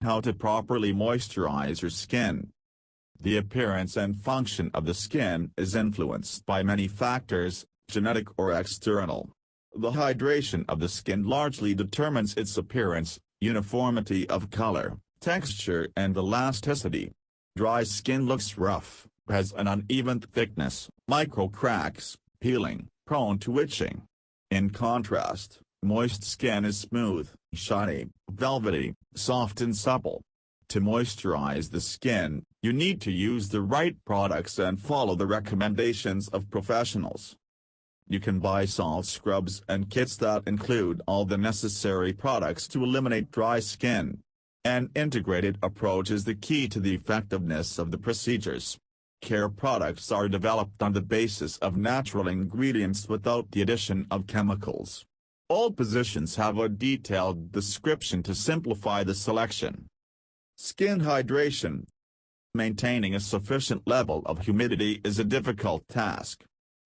How to properly moisturize your skin. The appearance and function of the skin is influenced by many factors, genetic or external. The hydration of the skin largely determines its appearance, uniformity of color, texture and elasticity. Dry skin looks rough, has an uneven thickness, microcracks, peeling, prone to itching. In contrast, moist skin is smooth, shiny, velvety, soft and supple. To moisturize the skin, you need to use the right products and follow the recommendations of professionals. You can buy salt scrubs and kits that include all the necessary products to eliminate dry skin. An integrated approach is the key to the effectiveness of the procedures. Care products are developed on the basis of natural ingredients without the addition of chemicals. All positions have a detailed description to simplify the selection. Skin hydration. Maintaining a sufficient level of humidity is a difficult task.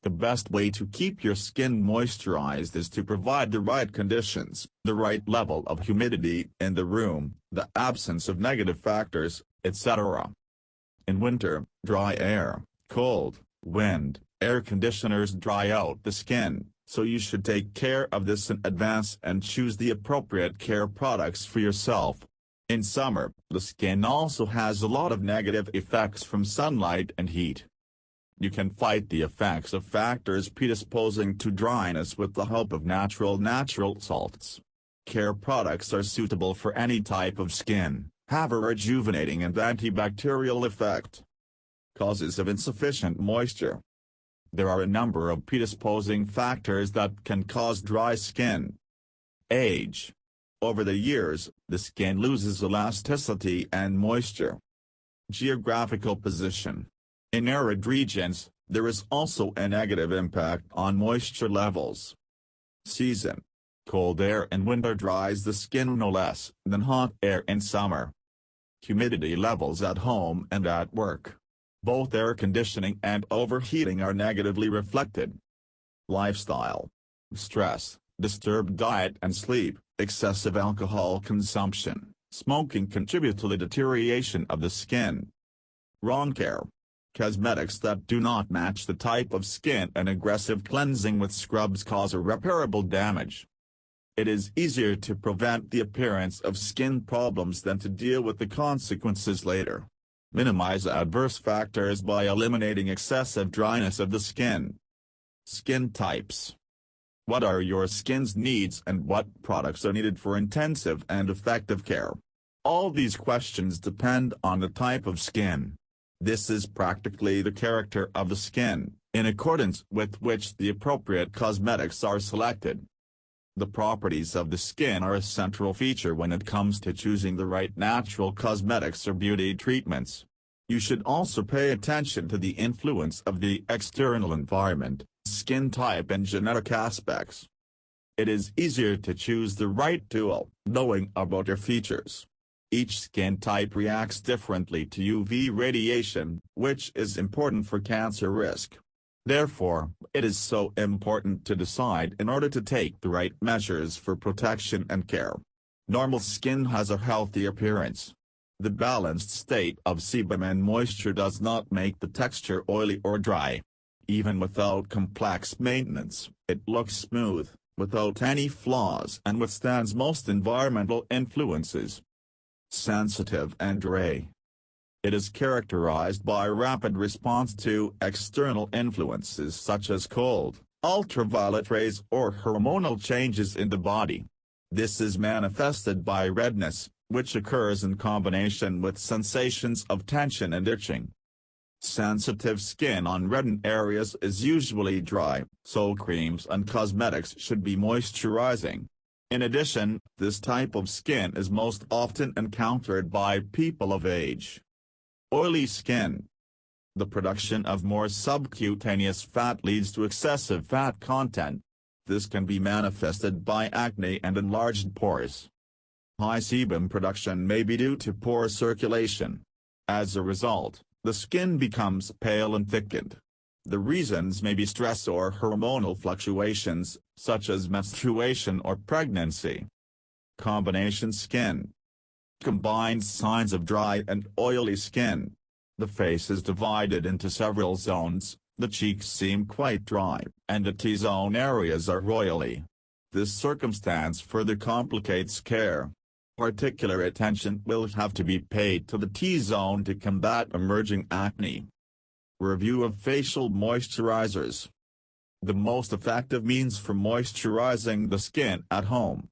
The best way to keep your skin moisturized is to provide the right conditions, the right level of humidity in the room, the absence of negative factors, etc. In winter, dry air, cold, wind, air conditioners dry out the skin, so you should take care of this in advance and choose the appropriate care products for yourself. In summer, the skin also has a lot of negative effects from sunlight and heat. You can fight the effects of factors predisposing to dryness with the help of natural salts. Care products are suitable for any type of skin, have a rejuvenating and antibacterial effect. Causes of insufficient moisture. There are a number of predisposing factors that can cause dry skin. Age. Over the years, the skin loses elasticity and moisture. Geographical position. In arid regions, there is also a negative impact on moisture levels. Season. Cold air in winter dries the skin no less than hot air in summer. Humidity levels at home and at work. Both air conditioning and overheating are negatively reflected. Lifestyle. Stress, disturbed diet and sleep, excessive alcohol consumption, smoking contribute to the deterioration of the skin. Wrong care. Cosmetics that do not match the type of skin and aggressive cleansing with scrubs cause irreparable damage. It is easier to prevent the appearance of skin problems than to deal with the consequences later. Minimize adverse factors by eliminating excessive dryness of the skin. Skin types. What are your skin's needs and what products are needed for intensive and effective care? All these questions depend on the type of skin. This is practically the character of the skin, in accordance with which the appropriate cosmetics are selected. The properties of the skin are a central feature when it comes to choosing the right natural cosmetics or beauty treatments. You should also pay attention to the influence of the external environment, skin type and genetic aspects. It is easier to choose the right tool, knowing about your features. Each skin type reacts differently to UV radiation, which is important for cancer risk. Therefore, it is so important to decide in order to take the right measures for protection and care. Normal skin has a healthy appearance. The balanced state of sebum and moisture does not make the texture oily or dry. Even without complex maintenance, it looks smooth, without any flaws and withstands most environmental influences. Sensitive and dry. It is characterized by rapid response to external influences such as cold, ultraviolet rays or hormonal changes in the body. This is manifested by redness, which occurs in combination with sensations of tension and itching. Sensitive skin on reddened areas is usually dry, so creams and cosmetics should be moisturizing. In addition, this type of skin is most often encountered by people of age. Oily skin. The production of more subcutaneous fat leads to excessive fat content. This can be manifested by acne and enlarged pores. High sebum production may be due to poor circulation. As a result, the skin becomes pale and thickened. The reasons may be stress or hormonal fluctuations, such as menstruation or pregnancy. Combination skin. Combines signs of dry and oily skin. The face is divided into several zones, the cheeks seem quite dry, and the T-zone areas are oily. This circumstance further complicates care. Particular attention will have to be paid to the T-zone to combat emerging acne. Review of facial moisturizers. The most effective means for moisturizing the skin at home.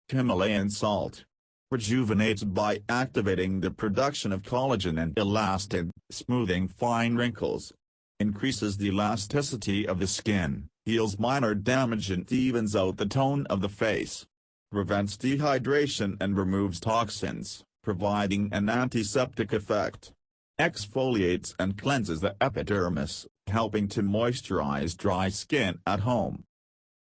Himalayan salt rejuvenates by activating the production of collagen and elastin, smoothing fine wrinkles. Increases the elasticity of the skin, heals minor damage and evens out the tone of the face. Prevents dehydration and removes toxins, providing an antiseptic effect. Exfoliates and cleanses the epidermis, helping to moisturize dry skin at home.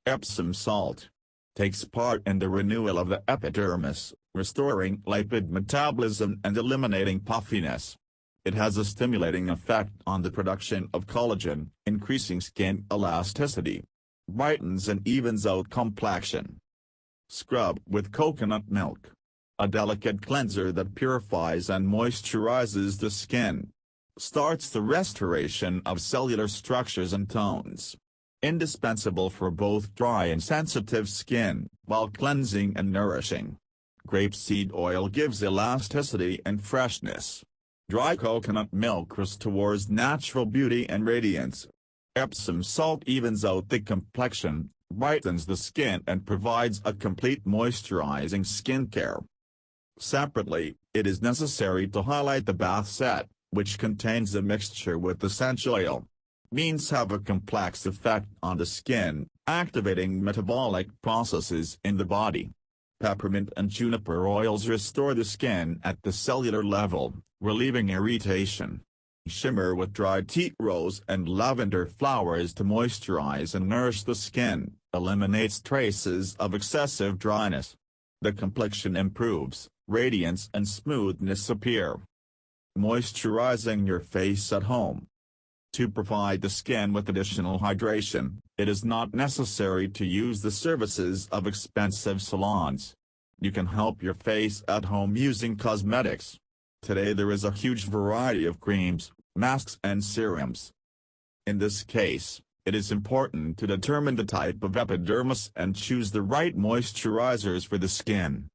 Epsom salt takes part in the renewal of the epidermis, restoring lipid metabolism and eliminating puffiness. It has a stimulating effect on the production of collagen, increasing skin elasticity. Brightens and evens out complexion. Scrub with coconut milk. A delicate cleanser that purifies and moisturizes the skin. Starts the restoration of cellular structures and tones. Indispensable for both dry and sensitive skin, while cleansing and nourishing. Grapeseed oil gives elasticity and freshness. Dry coconut milk restores natural beauty and radiance. Epsom salt evens out the complexion, brightens the skin and provides a complete moisturizing skincare. Separately, it is necessary to highlight the bath set, which contains a mixture with essential oil. Means have a complex effect on the skin, activating metabolic processes in the body. Peppermint and juniper oils restore the skin at the cellular level, relieving irritation. Shimmer with dried tea rose and lavender flowers to moisturize and nourish the skin, eliminates traces of excessive dryness. The complexion improves, radiance and smoothness appear. Moisturizing your face at home. To provide the skin with additional hydration, it is not necessary to use the services of expensive salons. You can help your face at home using cosmetics. Today there is a huge variety of creams, masks and serums. In this case, it is important to determine the type of epidermis and choose the right moisturizers for the skin.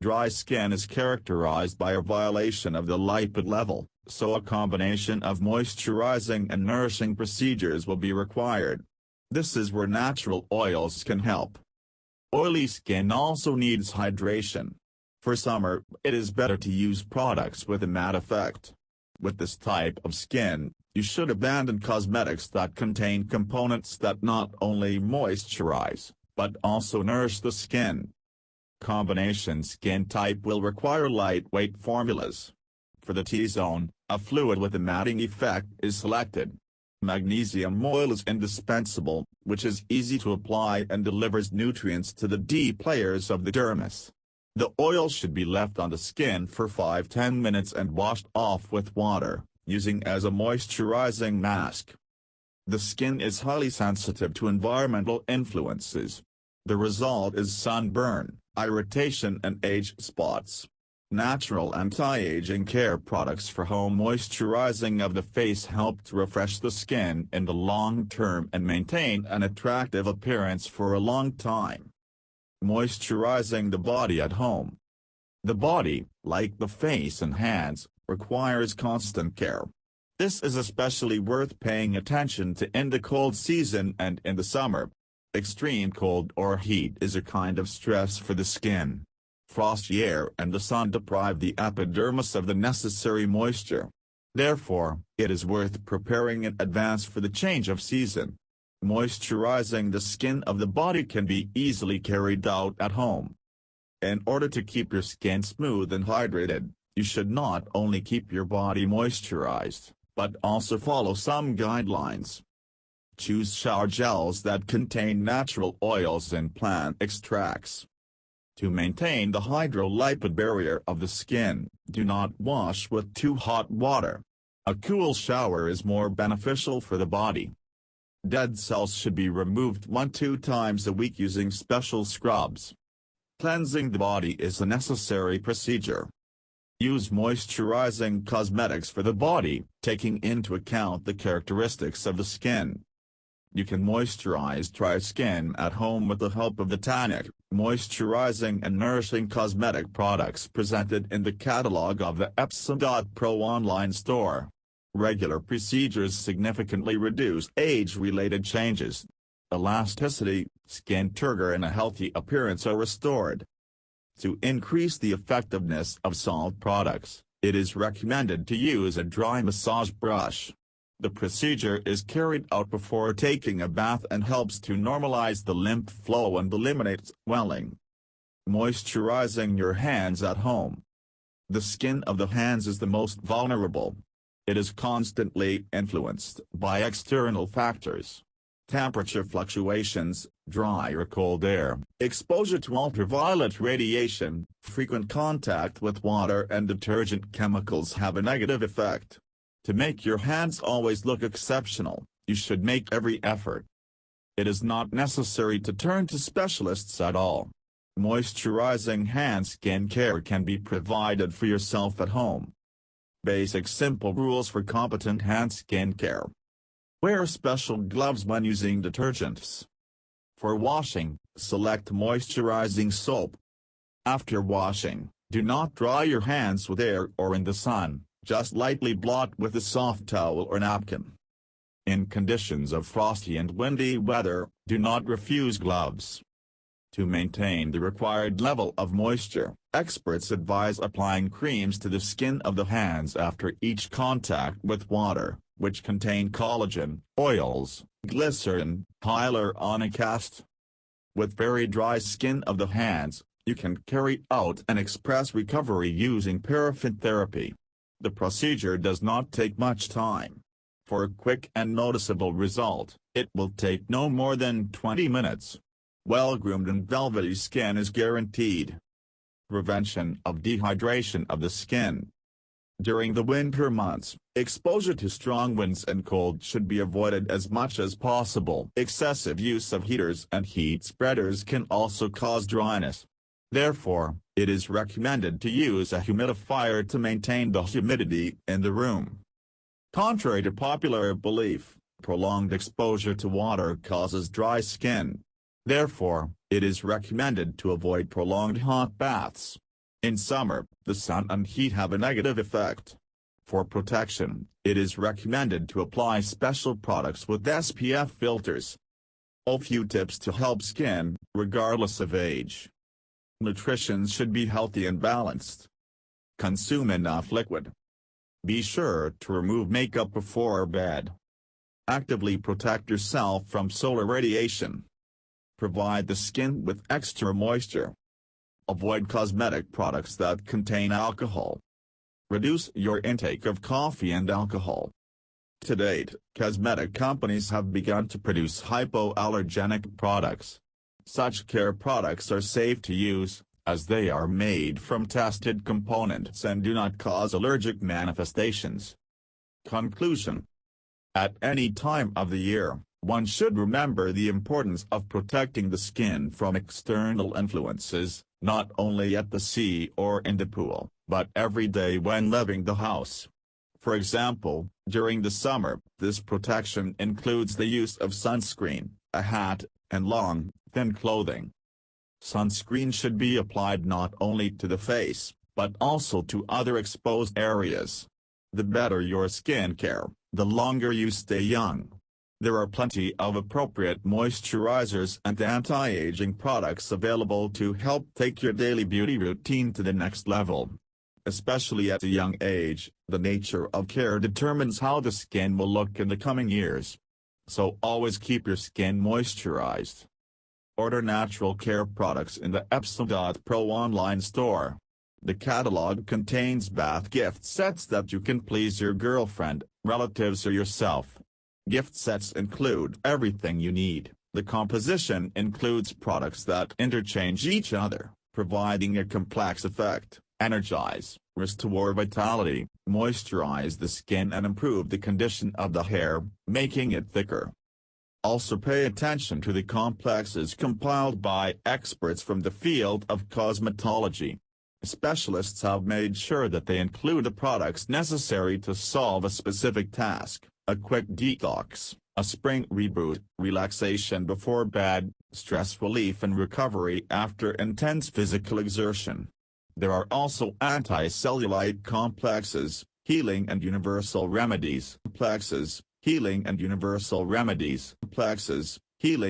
Dry skin is characterized by a violation of the lipid level, so a combination of moisturizing and nourishing procedures will be required. This is where natural oils can help. Oily skin also needs hydration. For summer, it is better to use products with a matte effect. With this type of skin, you should abandon cosmetics that contain components that not only moisturize, but also nourish the skin. Combination skin type will require lightweight formulas. For the T-zone, a fluid with a matting effect is selected. Magnesium oil is indispensable, which is easy to apply and delivers nutrients to the deep layers of the dermis. The oil should be left on the skin for 5–10 minutes and washed off with water, using as a moisturizing mask. The skin is highly sensitive to environmental influences. The result is sunburn, irritation and age spots. Natural anti-aging care products for home moisturizing of the face help to refresh the skin in the long term and maintain an attractive appearance for a long time. Moisturizing the body at home. The body, like the face and hands, requires constant care. This is especially worth paying attention to in the cold season and in the summer. Extreme cold or heat is a kind of stress for the skin. Frosty air and the sun deprive the epidermis of the necessary moisture. Therefore, it is worth preparing in advance for the change of season. Moisturizing the skin of the body can be easily carried out at home. In order to keep your skin smooth and hydrated, you should not only keep your body moisturized, but also follow some guidelines. Choose shower gels that contain natural oils and plant extracts. To maintain the hydrolipid barrier of the skin, do not wash with too hot water. A cool shower is more beneficial for the body. Dead cells should be removed 1–2 times a week using special scrubs. Cleansing the body is a necessary procedure. Use moisturizing cosmetics for the body, taking into account the characteristics of the skin. You can moisturize dry skin at home with the help of the tonic, moisturizing and nourishing cosmetic products presented in the catalog of the Epsom.Pro online store. Regular procedures significantly reduce age-related changes. Elasticity, skin turgor and a healthy appearance are restored. To increase the effectiveness of salt products, it is recommended to use a dry massage brush. The procedure is carried out before taking a bath and helps to normalize the lymph flow and eliminate swelling. Moisturizing your hands at home. The skin of the hands is the most vulnerable. It is constantly influenced by external factors. Temperature fluctuations, dry or cold air, exposure to ultraviolet radiation, frequent contact with water and detergent chemicals have a negative effect. To make your hands always look exceptional, you should make every effort. It is not necessary to turn to specialists at all. Moisturizing hand skin care can be provided for yourself at home. Basic simple rules for competent hand skin care. Wear special gloves when using detergents. For washing, select moisturizing soap. After washing, do not dry your hands with air or in the sun, just lightly blot with a soft towel or napkin. In conditions of frosty and windy weather, do not refuse gloves. To maintain the required level of moisture, experts advise applying creams to the skin of the hands after each contact with water, which contain collagen, oils, glycerin, hyaluronic acid. With very dry skin of the hands, you can carry out an express recovery using paraffin therapy. The procedure does not take much time. For a quick and noticeable result, it will take no more than 20 minutes. Well-groomed and velvety skin is guaranteed. Prevention of dehydration of the skin. During the winter months, exposure to strong winds and cold should be avoided as much as possible. Excessive use of heaters and heat spreaders can also cause dryness. Therefore, it is recommended to use a humidifier to maintain the humidity in the room. Contrary to popular belief, prolonged exposure to water causes dry skin. Therefore, it is recommended to avoid prolonged hot baths. In summer, the sun and heat have a negative effect. For protection, it is recommended to apply special products with SPF filters. A few tips to help skin, regardless of age. Nutrition should be healthy and balanced. Consume enough liquid. Be sure to remove makeup before bed. Actively protect yourself from solar radiation. Provide the skin with extra moisture. Avoid cosmetic products that contain alcohol. Reduce your intake of coffee and alcohol. To date, cosmetic companies have begun to produce hypoallergenic products. Such care products are safe to use, as they are made from tested components and do not cause allergic manifestations. Conclusion. At any time of the year, one should remember the importance of protecting the skin from external influences, not only at the sea or in the pool, but every day when leaving the house. For example, during the summer, this protection includes the use of sunscreen, a hat, and long, thin clothing. Sunscreen should be applied not only to the face, but also to other exposed areas. The better your skin care, the longer you stay young. There are plenty of appropriate moisturizers and anti-aging products available to help take your daily beauty routine to the next level. Especially at a young age, the nature of care determines how the skin will look in the coming years. So always keep your skin moisturized. Order natural care products in the Epsom.Pro online store. The catalog contains bath gift sets that you can please your girlfriend, relatives or yourself. Gift sets include everything you need. The composition includes products that interchange each other, providing a complex effect. Energize, restore vitality, moisturize the skin and improve the condition of the hair, making it thicker. Also pay attention to the complexes compiled by experts from the field of cosmetology. Specialists have made sure that they include the products necessary to solve a specific task: a quick detox, a spring reboot, relaxation before bed, stress relief and recovery after intense physical exertion. There are also anti-cellulite complexes, healing and universal remedies. Healing and universal remedies. Healing